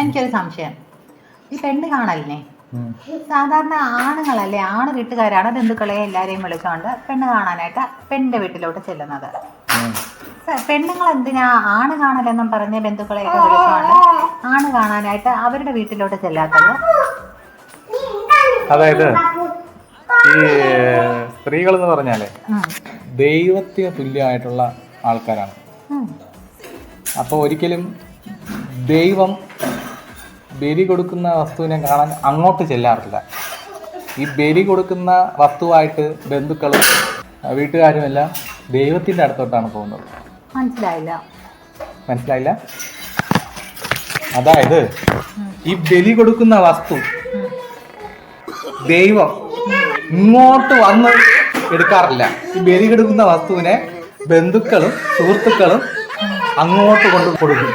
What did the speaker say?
എനിക്കൊരു സംശയം. ഈ പെണ്ണ് കാണലിനെ സാധാരണ ആണുങ്ങളല്ലേ, ആണ് വീട്ടുകാരാണ് ബന്ധുക്കളെ എല്ലാരെയും വിളിച്ചോണ്ട് പെണ്ണ് കാണാനായിട്ട് പെണ്ണിന്റെ വീട്ടിലോട്ട് ചെല്ലുന്നത്. പെണ്ണുങ്ങൾ എന്തിനാ ആണ് കാണലെന്നും പറഞ്ഞ് ബന്ധുക്കളെയൊക്കെ വിളിച്ചോണ്ട് ആണ് കാണാനായിട്ട് അവരുടെ വീട്ടിലോട്ട് ചെല്ലാത്തത്? അതായത് ഈ സ്ത്രീകൾ എന്ന് പറഞ്ഞാലേ ദൈവത്തിന് തുല്യമായിട്ടുള്ള ആൾക്കാരാണ്. അപ്പോൾ ഒരിക്കലും ദൈവം ബലി കൊടുക്കുന്ന വസ്തുവിനെ കാണാൻ അങ്ങോട്ട് ചെല്ലാറില്ല. ഈ ബലി കൊടുക്കുന്ന വസ്തുവായിട്ട് ബന്ധുക്കളും വീട്ടുകാരും എല്ലാം ദൈവത്തിൻ്റെ അടുത്തോട്ടാണ് പോകുന്നത്. മനസ്സിലായില്ല? അതായത് ഈ ബലി കൊടുക്കുന്ന വസ്തു ദൈവം ഇങ്ങോട്ട് വന്ന് എടുക്കാറില്ല. ഈ ബലി കൊടുക്കുന്ന വസ്തുവിനെ ബന്ധുക്കളും സുഹൃത്തുക്കളും അങ്ങോട്ട് കൊണ്ട് കൊടുക്കും.